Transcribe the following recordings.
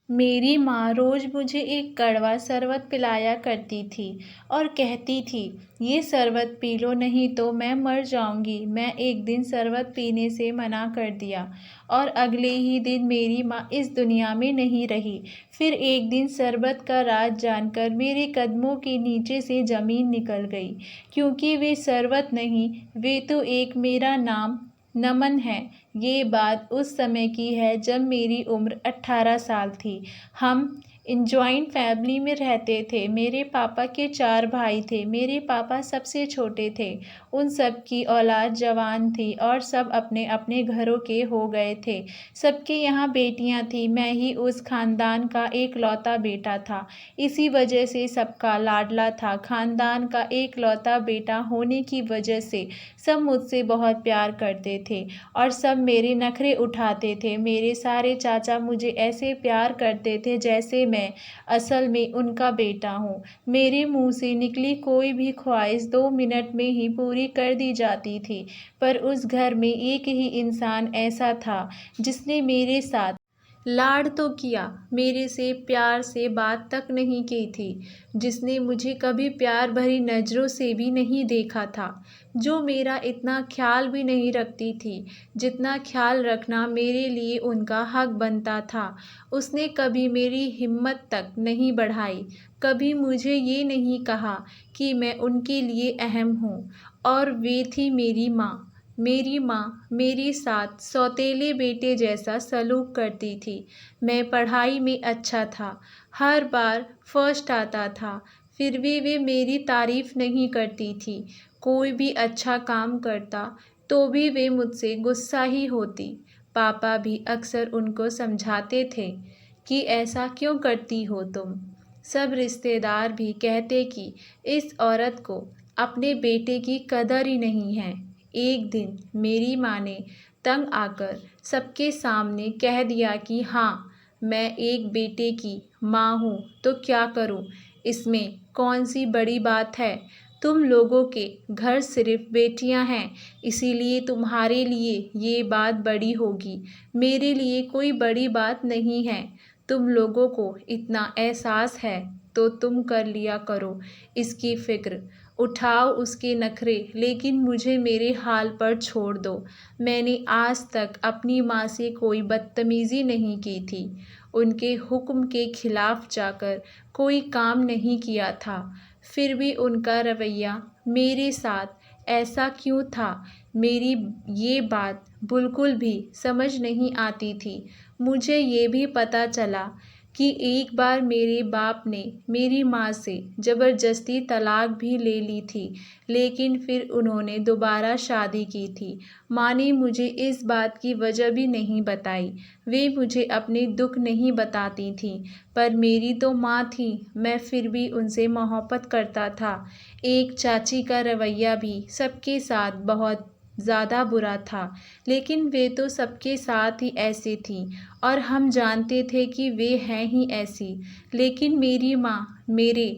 मेरी माँ रोज़ मुझे एक कड़वा शरबत पिलाया करती थी और कहती थी, ये शरबत पी लो नहीं तो मैं मर जाऊंगी। मैं एक दिन शरबत पीने से मना कर दिया और अगले ही दिन मेरी माँ इस दुनिया में नहीं रही। फिर एक दिन शरबत का राज जानकर मेरे कदमों के नीचे से ज़मीन निकल गई, क्योंकि वे शरबत नहीं, वे तो एक मेरा नाम नमन है। ये बात उस समय की है जब मेरी उम्र 18 साल थी। हम जॉइंट फैमिली में रहते थे। मेरे पापा के 4 भाई थे। मेरे पापा सबसे छोटे थे। उन सब की औलाद जवान थी और सब अपने अपने घरों के हो गए थे। सबके यहाँ बेटियाँ थीं। मैं ही उस खानदान का एकलौता बेटा था। इसी वजह से सबका लाडला था। खानदान का एकलौता बेटा होने की वजह से सब मुझसे बहुत प्यार करते थे और सब मेरे नखरे उठाते थे। मेरे सारे चाचा मुझे ऐसे प्यार करते थे जैसे मैं असल में उनका बेटा हूँ। मेरे मुंह से निकली कोई भी ख्वाहिश 2 मिनट में ही पूरी कर दी जाती थी। पर उस घर में एक ही इंसान ऐसा था जिसने मेरे साथ लाड तो किया, मेरे से प्यार से बात तक नहीं की थी, जिसने मुझे कभी प्यार भरी नज़रों से भी नहीं देखा था, जो मेरा इतना ख्याल भी नहीं रखती थी जितना ख्याल रखना मेरे लिए उनका हक बनता था। उसने कभी मेरी हिम्मत तक नहीं बढ़ाई, कभी मुझे ये नहीं कहा कि मैं उनके लिए अहम हूँ। और वे थी मेरी माँ। मेरी माँ मेरे साथ सौतेले बेटे जैसा सलूक करती थी। मैं पढ़ाई में अच्छा था, हर बार फर्स्ट आता था, फिर भी वे मेरी तारीफ नहीं करती थी। कोई भी अच्छा काम करता तो भी वे मुझसे गुस्सा ही होती। पापा भी अक्सर उनको समझाते थे कि ऐसा क्यों करती हो तुम। सब रिश्तेदार भी कहते कि इस औरत को अपने बेटे की कदर ही नहीं है। एक दिन मेरी माँ ने तंग आकर सबके सामने कह दिया कि हाँ, मैं एक बेटे की माँ हूँ तो क्या करूँ, इसमें कौन सी बड़ी बात है। तुम लोगों के घर सिर्फ बेटियां हैं, इसीलिए तुम्हारे लिए ये बात बड़ी होगी। मेरे लिए कोई बड़ी बात नहीं है। तुम लोगों को इतना एहसास है तो तुम कर लिया करो इसकी फ़िक्र। उठाओ उसके नखरे, लेकिन मुझे मेरे हाल पर छोड़ दो। मैंने आज तक अपनी माँ से कोई बदतमीज़ी नहीं की थी। उनके हुक्म के खिलाफ जाकर कोई काम नहीं किया था। फिर भी उनका रवैया मेरे साथ ऐसा क्यों था, मेरी ये बात बिल्कुल भी समझ नहीं आती थी। मुझे ये भी पता चला कि एक बार मेरे बाप ने मेरी माँ से ज़बरदस्ती तलाक भी ले ली थी, लेकिन फिर उन्होंने दोबारा शादी की थी। माँ ने मुझे इस बात की वजह भी नहीं बताई। वे मुझे अपने दुख नहीं बताती थीं, पर मेरी तो माँ थी, मैं फिर भी उनसे मोहब्बत करता था। एक चाची का रवैया भी सबके साथ बहुत ज़्यादा बुरा था, लेकिन वे तो सबके साथ ही ऐसी थीं और हम जानते थे कि वे हैं ही ऐसी। लेकिन मेरी माँ मेरे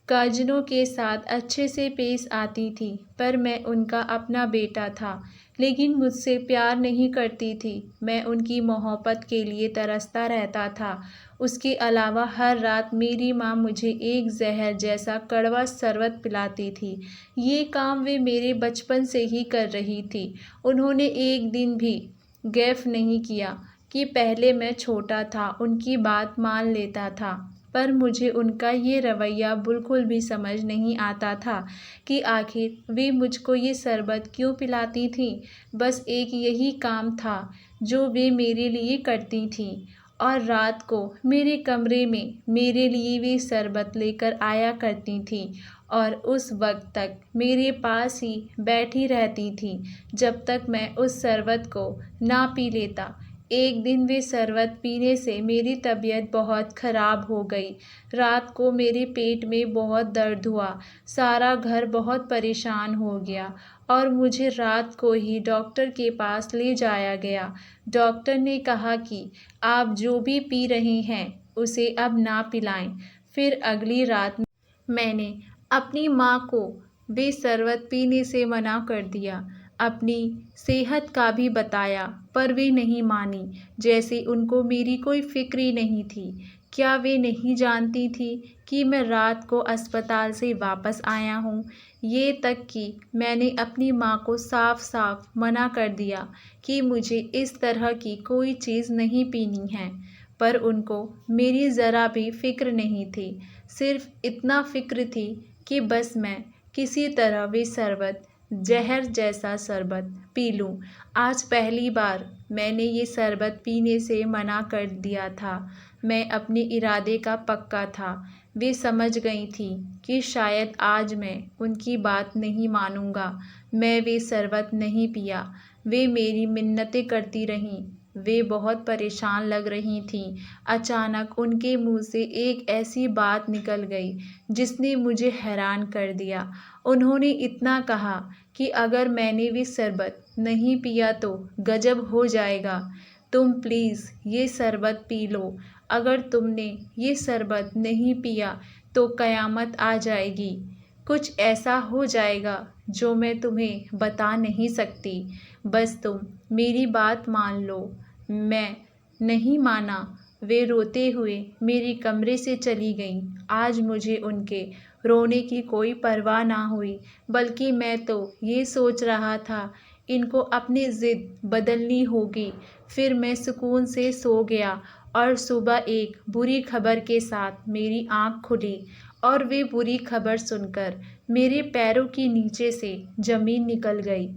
कज़नों के साथ अच्छे से पेश आती थी, पर मैं उनका अपना बेटा था, लेकिन मुझसे प्यार नहीं करती थी। मैं उनकी मोहब्बत के लिए तरसता रहता था। उसके अलावा हर रात मेरी माँ मुझे एक जहर जैसा कड़वा शरबत पिलाती थी। ये काम वे मेरे बचपन से ही कर रही थी। उन्होंने एक दिन भी गैफ नहीं किया कि पहले मैं छोटा था, उनकी बात मान लेता था, पर मुझे उनका ये रवैया बिल्कुल भी समझ नहीं आता था कि आखिर वे मुझको ये शरबत क्यों पिलाती थीं। बस एक यही काम था जो वे मेरे लिए करती थीं और रात को मेरे कमरे में मेरे लिए वे शरबत लेकर आया करती थीं और उस वक्त तक मेरे पास ही बैठी रहती थीं जब तक मैं उस शरबत को ना पी लेता। एक दिन वे शरबत पीने से मेरी तबीयत बहुत ख़राब हो गई। रात को मेरे पेट में बहुत दर्द हुआ, सारा घर बहुत परेशान हो गया और मुझे रात को ही डॉक्टर के पास ले जाया गया। डॉक्टर ने कहा कि आप जो भी पी रहे हैं उसे अब ना पिलाएं। फिर अगली रात मैंने अपनी माँ को वे शरबत पीने से मना कर दिया। अपनी सेहत का भी बताया, पर वे नहीं मानी, जैसे उनको मेरी कोई फ़िक्र ही नहीं थी। क्या वे नहीं जानती थी कि मैं रात को अस्पताल से वापस आया हूँ? ये तक कि मैंने अपनी माँ को साफ-साफ मना कर दिया कि मुझे इस तरह की कोई चीज़ नहीं पीनी है, पर उनको मेरी ज़रा भी फ़िक्र नहीं थी। सिर्फ़ इतना फ़िक्र थी कि बस मैं किसी तरह वे शरबत, ज़हर जैसा शरबत पी लूँ। आज पहली बार मैंने ये शरबत पीने से मना कर दिया था। मैं अपने इरादे का पक्का था। वे समझ गई थीं कि शायद आज मैं उनकी बात नहीं मानूँगा। मैं वे शरबत नहीं पिया। वे मेरी मिन्नतें करती रहीं। वे बहुत परेशान लग रही थीं। अचानक उनके मुँह से एक ऐसी बात निकल गई जिसने मुझे हैरान कर दिया। उन्होंने इतना कहा कि अगर मैंने वे शरबत नहीं पिया तो गज़ब हो जाएगा। तुम प्लीज़ ये शरबत पी लो। अगर तुमने ये शरबत नहीं पिया तो क़यामत आ जाएगी। कुछ ऐसा हो जाएगा जो मैं तुम्हें बता नहीं सकती। बस तुम मेरी बात मान लो। मैं नहीं माना। वे रोते हुए मेरे कमरे से चली गईं। आज मुझे उनके रोने की कोई परवाह ना हुई, बल्कि मैं तो ये सोच रहा था इनको अपनी ज़िद बदलनी होगी। फिर मैं सुकून से सो गया और सुबह एक बुरी खबर के साथ मेरी आँख खुली और वे बुरी खबर सुनकर मेरे पैरों के नीचे से ज़मीन निकल गई।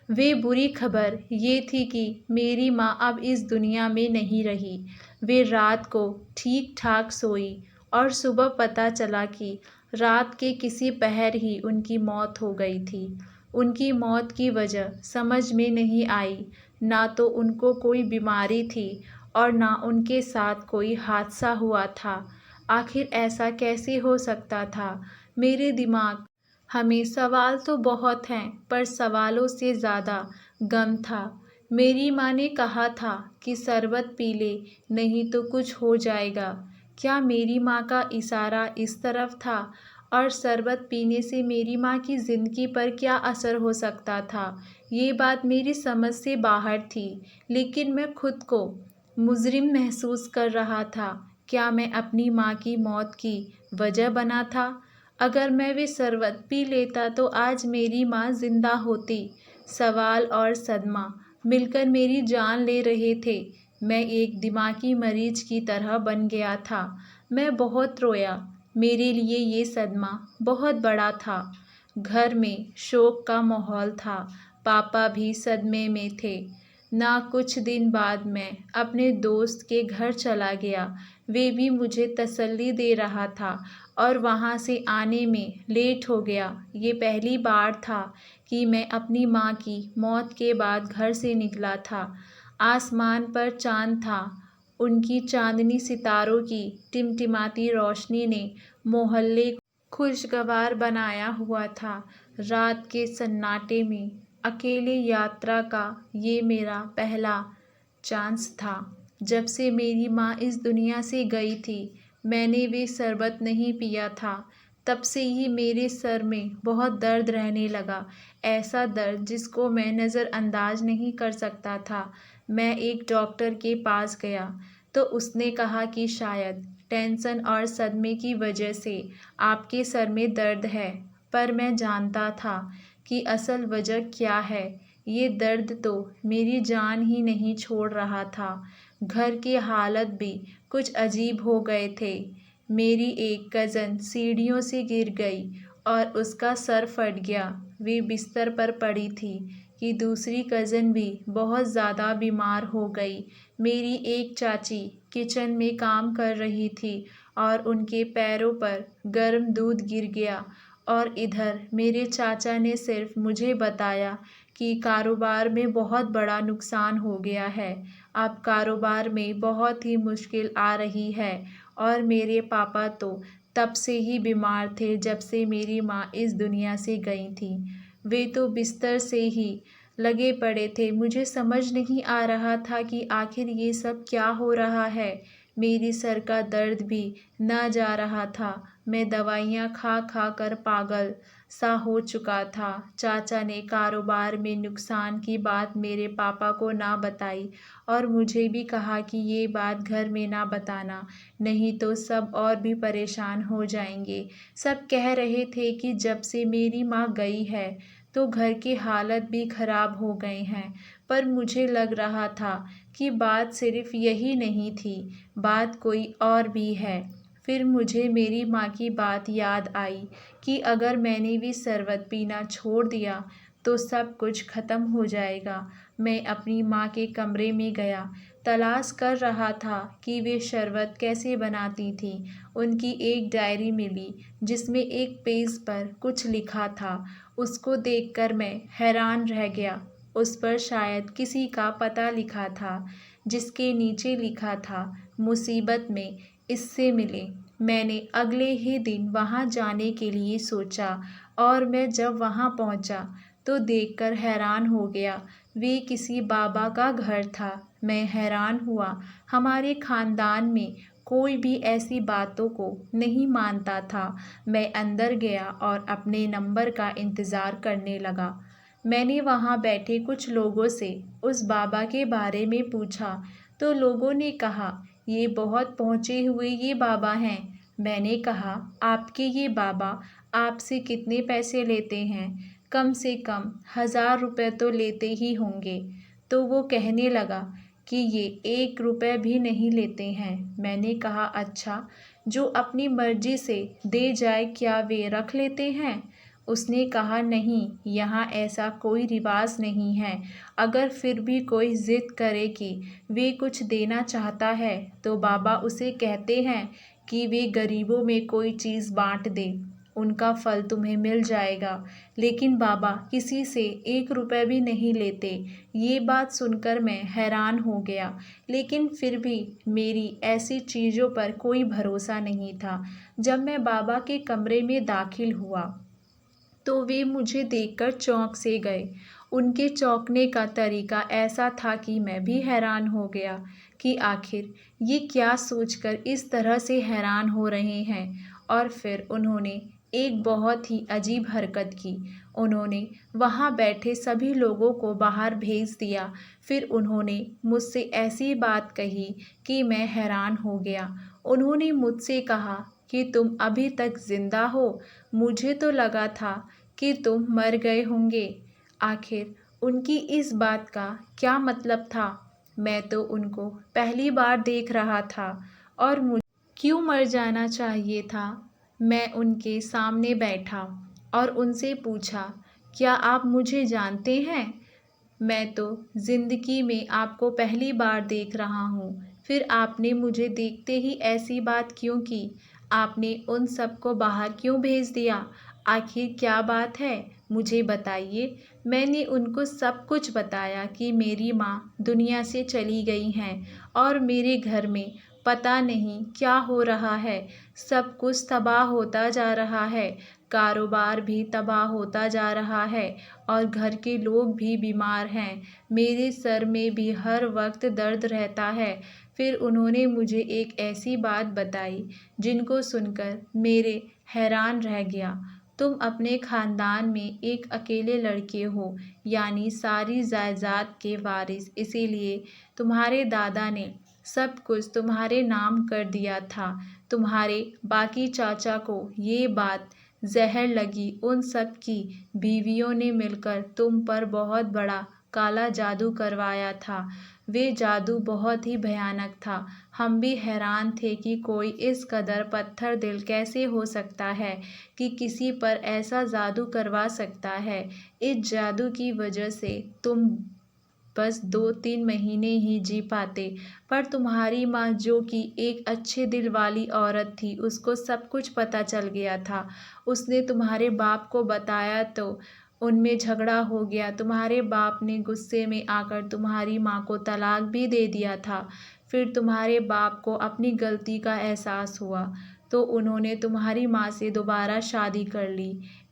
वे बुरी खबर ये थी कि मेरी माँ अब इस दुनिया में नहीं रही। वे रात को ठीक-ठाक सोई और सुबह पता चला कि रात के किसी पहर ही उनकी मौत हो गई थी। उनकी मौत की वजह समझ में नहीं आई। ना तो उनको कोई बीमारी थी और ना उनके साथ कोई हादसा हुआ था। आखिर ऐसा कैसे हो सकता था? मेरे दिमाग हमें सवाल तो बहुत हैं, पर सवालों से ज़्यादा गम था। मेरी माँ ने कहा था कि शरबत पी ले, नहीं तो कुछ हो जाएगा। क्या मेरी माँ का इशारा इस तरफ था? और शरबत पीने से मेरी माँ की ज़िंदगी पर क्या असर हो सकता था? ये बात मेरी समझ से बाहर थी, लेकिन मैं खुद को मुजरिम महसूस कर रहा था। क्या मैं अपनी माँ की मौत की वजह बना था? अगर मैं वे शरबत पी लेता तो आज मेरी माँ जिंदा होती। सवाल और सदमा मिलकर मेरी जान ले रहे थे। मैं एक दिमागी मरीज की तरह बन गया था। मैं बहुत रोया। मेरे लिए ये सदमा बहुत बड़ा था। घर में शोक का माहौल था। पापा भी सदमे में थे। ना कुछ दिन बाद मैं अपने दोस्त के घर चला गया। वे भी मुझे तसल्ली दे रहा था और वहाँ से आने में लेट हो गया। ये पहली बार था कि मैं अपनी माँ की मौत के बाद घर से निकला था। आसमान पर चाँद था। उनकी चांदनी सितारों की टिमटिमाती रोशनी ने मोहल्ले को खुशगवार बनाया हुआ था। रात के सन्नाटे में अकेले यात्रा का ये मेरा पहला चांस था। जब से मेरी माँ इस दुनिया से गई थी, मैंने वे शरबत नहीं पिया था। तब से ही मेरे सर में बहुत दर्द रहने लगा, ऐसा दर्द जिसको मैं नज़रअंदाज नहीं कर सकता था। मैं एक डॉक्टर के पास गया तो उसने कहा कि शायद टेंशन और सदमे की वजह से आपके सर में दर्द है, पर मैं जानता था कि असल वजह क्या है। ये दर्द तो मेरी जान ही नहीं छोड़ रहा था। घर की हालत भी कुछ अजीब हो गए थे। मेरी एक कज़न सीढ़ियों से गिर गई और उसका सर फट गया। वे बिस्तर पर पड़ी थी कि दूसरी कज़न भी बहुत ज़्यादा बीमार हो गई। मेरी एक चाची किचन में काम कर रही थी और उनके पैरों पर गर्म दूध गिर गया। और इधर मेरे चाचा ने सिर्फ मुझे बताया कि कारोबार में बहुत बड़ा नुकसान हो गया है। अब कारोबार में बहुत ही मुश्किल आ रही है। और मेरे पापा तो तब से ही बीमार थे जब से मेरी माँ इस दुनिया से गई थी। वे तो बिस्तर से ही लगे पड़े थे। मुझे समझ नहीं आ रहा था कि आखिर ये सब क्या हो रहा है। मेरी सर का दर्द भी न जा रहा था। मैं दवाइयाँ खा खा कर पागल सा हो चुका था। चाचा ने कारोबार में नुकसान की बात मेरे पापा को ना बताई और मुझे भी कहा कि ये बात घर में ना बताना, नहीं तो सब और भी परेशान हो जाएंगे। सब कह रहे थे कि जब से मेरी माँ गई है तो घर की हालत भी खराब हो गए हैं, पर मुझे लग रहा था कि बात सिर्फ यही नहीं थी, बात कोई और भी है। फिर मुझे मेरी माँ की बात याद आई कि अगर मैंने भी शरबत पीना छोड़ दिया तो सब कुछ ख़त्म हो जाएगा। मैं अपनी माँ के कमरे में गया, तलाश कर रहा था कि वे शरबत कैसे बनाती थी। उनकी एक डायरी मिली जिसमें एक पेज पर कुछ लिखा था। उसको देखकर मैं हैरान रह गया। उस पर शायद किसी का पता लिखा था, जिसके नीचे लिखा था, मुसीबत में इससे मिले। मैंने अगले ही दिन वहाँ जाने के लिए सोचा और मैं जब वहाँ पहुँचा तो देखकर हैरान हो गया। वे किसी बाबा का घर था। मैं हैरान हुआ। हमारे खानदान में कोई भी ऐसी बातों को नहीं मानता था। मैं अंदर गया और अपने नंबर का इंतज़ार करने लगा। मैंने वहाँ बैठे कुछ लोगों से उस बाबा के बारे में पूछा तो लोगों ने कहा, ये बहुत पहुँचे हुए ये बाबा हैं। मैंने कहा, आपके ये बाबा आपसे कितने पैसे लेते हैं? कम से कम 1000 रुपये तो लेते ही होंगे। तो वो कहने लगा कि ये 1 रुपये भी नहीं लेते हैं। मैंने कहा, अच्छा, जो अपनी मर्जी से दे जाए क्या वे रख लेते हैं? उसने कहा, नहीं, यहाँ ऐसा कोई रिवाज नहीं है। अगर फिर भी कोई ज़िद करे कि वे कुछ देना चाहता है तो बाबा उसे कहते हैं कि वे गरीबों में कोई चीज़ बांट दे, उनका फल तुम्हें मिल जाएगा। लेकिन बाबा किसी से 1 रुपये भी नहीं लेते। ये बात सुनकर मैं हैरान हो गया, लेकिन फिर भी मेरी ऐसी चीज़ों पर कोई भरोसा नहीं था। जब मैं बाबा के कमरे में दाखिल हुआ तो वे मुझे देखकर चौंक से गए। उनके चौंकने का तरीका ऐसा था कि मैं भी हैरान हो गया कि आखिर ये क्या सोचकर इस तरह से हैरान हो रहे हैं। और फिर उन्होंने एक बहुत ही अजीब हरकत की। उन्होंने वहाँ बैठे सभी लोगों को बाहर भेज दिया। फिर उन्होंने मुझसे ऐसी बात कही कि मैं हैरान हो गया। उन्होंने मुझसे कहा कि तुम अभी तक जिंदा हो, मुझे तो लगा था कि तुम मर गए होंगे। आखिर उनकी इस बात का क्या मतलब था? मैं तो उनको पहली बार देख रहा था और मुझे क्यों मर जाना चाहिए था। मैं उनके सामने बैठा और उनसे पूछा, क्या आप मुझे जानते हैं? मैं तो ज़िंदगी में आपको पहली बार देख रहा हूँ। फिर आपने मुझे देखते ही ऐसी बात क्यों की? आपने उन सबको बाहर क्यों भेज दिया? आखिर क्या बात है? मुझे बताइए। मैंने उनको सब कुछ बताया कि मेरी माँ दुनिया से चली गई हैं और मेरे घर में पता नहीं क्या हो रहा है। सब कुछ तबाह होता जा रहा है, कारोबार भी तबाह होता जा रहा है और घर के लोग भी बीमार हैं। मेरे सर में भी हर वक्त दर्द रहता है। फिर उन्होंने मुझे एक ऐसी बात बताई जिनको सुनकर मेरे हैरान रह गया। तुम अपने खानदान में एक अकेले लड़के हो, यानी सारी जायदाद के वारिस, इसीलिए तुम्हारे दादा ने सब कुछ तुम्हारे नाम कर दिया था। तुम्हारे बाकी चाचा को ये बात जहर लगी। उन सब की बीवियों ने मिलकर तुम पर बहुत बड़ा काला जादू करवाया था। वे जादू बहुत ही भयानक था। हम भी हैरान थे कि कोई इस कदर पत्थर दिल कैसे हो सकता है कि किसी पर ऐसा जादू करवा सकता है। इस जादू की वजह से तुम बस 2-3 महीने ही जी पाते, पर तुम्हारी माँ, जो कि एक अच्छे दिल वाली औरत थी, उसको सब कुछ पता चल गया था। उसने तुम्हारे बाप को बताया तो उनमें झगड़ा हो गया। तुम्हारे बाप ने गुस्से में आकर तुम्हारी माँ को तलाक भी दे दिया था। फिर तुम्हारे बाप को अपनी गलती का एहसास हुआ तो उन्होंने तुम्हारी माँ से दोबारा शादी कर ली।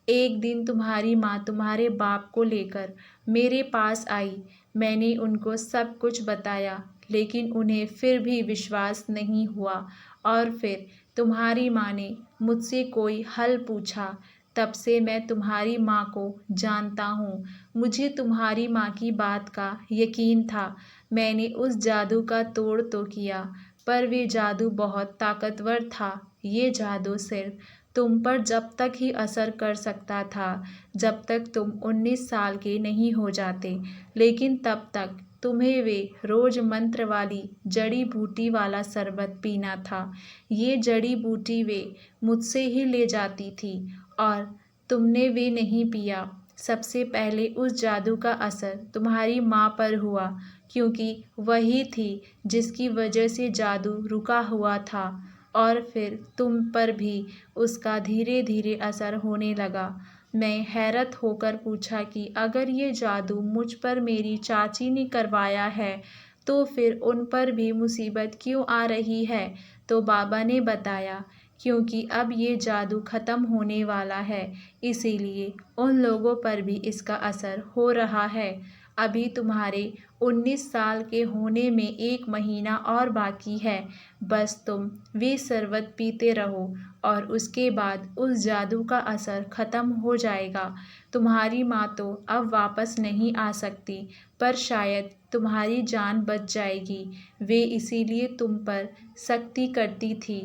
एक दिन तुम्हारी माँ तुम्हारे बाप को लेकर मेरे पास आई। मैंने उनको सब कुछ बताया, लेकिन उन्हें फिर भी विश्वास नहीं हुआ और फिर तुम्हारी माँ ने मुझसे कोई हल पूछा। तब से मैं तुम्हारी माँ को जानता हूँ। मुझे तुम्हारी माँ की बात का यकीन था। मैंने उस जादू का तोड़ तो किया, पर वे जादू बहुत ताकतवर था। ये जादू सिर्फ तुम पर जब तक ही असर कर सकता था जब तक तुम 19 साल के नहीं हो जाते, लेकिन तब तक तुम्हें वे रोज मंत्र वाली जड़ी बूटी वाला शरबत पीना था। ये जड़ी बूटी वे मुझसे ही ले जाती थी और तुमने वे नहीं पिया। सबसे पहले उस जादू का असर तुम्हारी माँ पर हुआ, क्योंकि वही थी जिसकी वजह से जादू रुका हुआ था, और फिर तुम पर भी उसका धीरे धीरे असर होने लगा। मैं हैरत होकर पूछा कि अगर ये जादू मुझ पर मेरी चाची ने करवाया है, तो फिर उन पर भी मुसीबत क्यों आ रही है? तो बाबा ने बताया, क्योंकि अब ये जादू ख़त्म होने वाला है, इसीलिए उन लोगों पर भी इसका असर हो रहा है। अभी तुम्हारे 19 साल के होने में 1 महीना और बाकी है। बस तुम वे शरबत पीते रहो और उसके बाद उस जादू का असर ख़त्म हो जाएगा। तुम्हारी माँ तो अब वापस नहीं आ सकती, पर शायद तुम्हारी जान बच जाएगी। वे इसीलिए तुम पर सख्ती करती थी,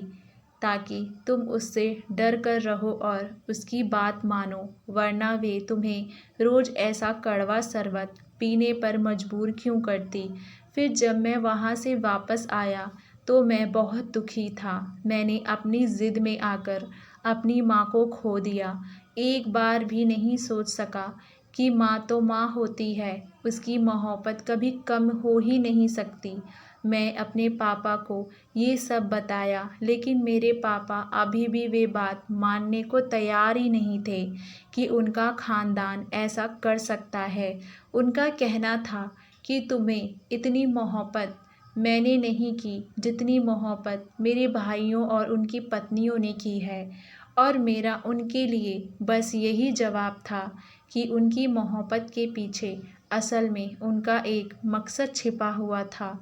ताकि तुम उससे डर कर रहो और उसकी बात मानो, वरना वे तुम्हें रोज़ ऐसा कड़वा शरबत पीने पर मजबूर क्यों करती। फिर जब मैं वहाँ से वापस आया तो मैं बहुत दुखी था। मैंने अपनी ज़िद में आकर अपनी माँ को खो दिया। एक बार भी नहीं सोच सका कि माँ तो माँ होती है, उसकी मोहब्बत कभी कम हो ही नहीं सकती। मैं अपने पापा को ये सब बताया, लेकिन मेरे पापा अभी भी वे बात मानने को तैयार ही नहीं थे कि उनका ख़ानदान ऐसा कर सकता है। उनका कहना था कि तुम्हें इतनी मोहब्बत मैंने नहीं की जितनी मोहब्बत मेरे भाइयों और उनकी पत्नियों ने की है, और मेरा उनके लिए बस यही जवाब था कि उनकी मोहब्बत के पीछे असल में उनका एक मकसद छिपा हुआ था।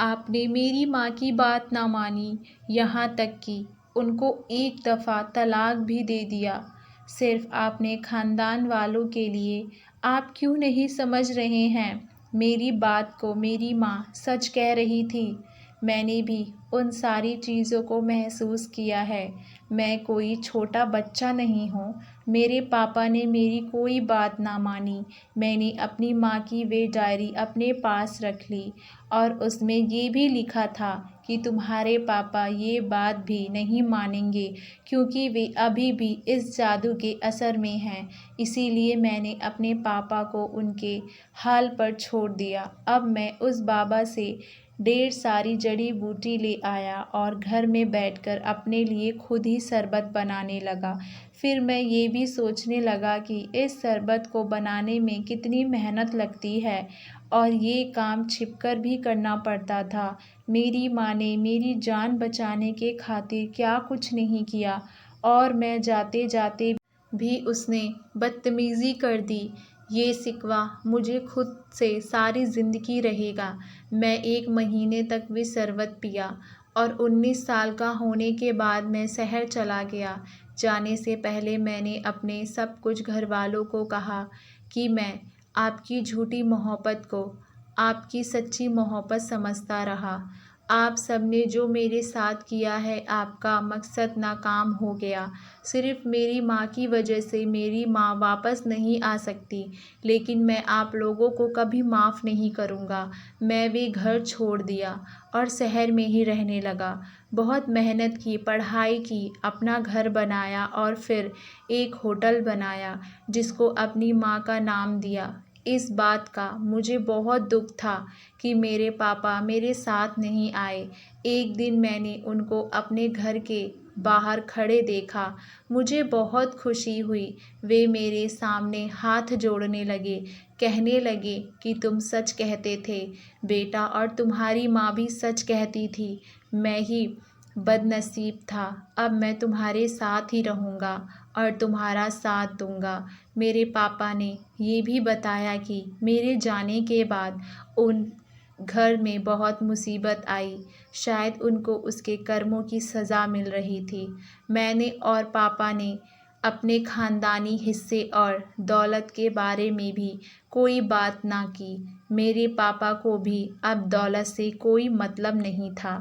आपने मेरी माँ की बात ना मानी, यहाँ तक कि उनको एक दफ़ा तलाक भी दे दिया, सिर्फ आपने ख़ानदान वालों के लिए। आप क्यों नहीं समझ रहे हैं मेरी बात को? मेरी माँ सच कह रही थी। मैंने भी उन सारी चीज़ों को महसूस किया है। मैं कोई छोटा बच्चा नहीं हूँ। मेरे पापा ने मेरी कोई बात ना मानी। मैंने अपनी माँ की वे डायरी अपने पास रख ली, और उसमें ये भी लिखा था कि तुम्हारे पापा ये बात भी नहीं मानेंगे, क्योंकि वे अभी भी इस जादू के असर में हैं। इसीलिए मैंने अपने पापा को उनके हाल पर छोड़ दिया। अब मैं उस बाबा से ढेर सारी जड़ी बूटी ले आया और घर में बैठकर अपने लिए खुद ही शरबत बनाने लगा। फिर मैं ये भी सोचने लगा कि इस शरबत को बनाने में कितनी मेहनत लगती है, और ये काम छिपकर भी करना पड़ता था। मेरी माँ ने मेरी जान बचाने के खातिर क्या कुछ नहीं किया, और मैं जाते जाते भी उसने बदतमीज़ी कर दी। ये शिकवा मुझे खुद से सारी ज़िंदगी रहेगा। मैं 1 महीने तक भी शरबत पिया, और 19 साल का होने के बाद मैं शहर चला गया। जाने से पहले मैंने अपने सब कुछ घर वालों को कहा कि मैं आपकी झूठी मोहब्बत को आपकी सच्ची मोहब्बत समझता रहा। आप सबने जो मेरे साथ किया है, आपका मकसद नाकाम हो गया। सिर्फ मेरी माँ की वजह से मेरी माँ वापस नहीं आ सकती, लेकिन मैं आप लोगों को कभी माफ़ नहीं करूँगा। मैं वे घर छोड़ दिया और शहर में ही रहने लगा। बहुत मेहनत की, पढ़ाई की, अपना घर बनाया और फिर एक होटल बनाया जिसको अपनी माँ का नाम दिया। इस बात का मुझे बहुत दुख था कि मेरे पापा मेरे साथ नहीं आए। एक दिन मैंने उनको अपने घर के बाहर खड़े देखा। मुझे बहुत खुशी हुई। वे मेरे सामने हाथ जोड़ने लगे, कहने लगे कि तुम सच कहते थे बेटा, और तुम्हारी माँ भी सच कहती थी। मैं ही बदनसीब था। अब मैं तुम्हारे साथ ही रहूँगा और तुम्हारा साथ दूँगा। मेरे पापा ने ये भी बताया कि मेरे जाने के बाद उन घर में बहुत मुसीबत आई। शायद उनको उसके कर्मों की सज़ा मिल रही थी। मैंने और पापा ने अपने खानदानी हिस्से और दौलत के बारे में भी कोई बात ना की। मेरे पापा को भी अब दौलत से कोई मतलब नहीं था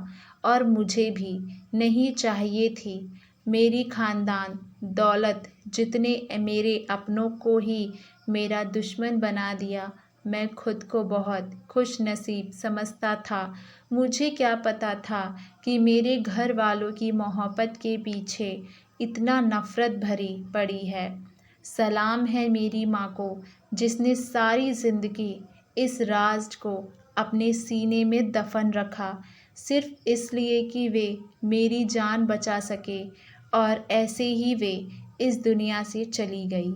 और मुझे भी नहीं चाहिए थी। मेरी खानदान दौलत जितने मेरे अपनों को ही मेरा दुश्मन बना दिया। मैं खुद को बहुत खुशनसीब समझता था। मुझे क्या पता था कि मेरे घर वालों की मोहब्बत के पीछे इतना नफ़रत भरी पड़ी है। सलाम है मेरी माँ को जिसने सारी ज़िंदगी इस राज को अपने सीने में दफन रखा, सिर्फ़ इसलिए कि वे मेरी जान बचा सके और ऐसे ही वे इस दुनिया से चली गई।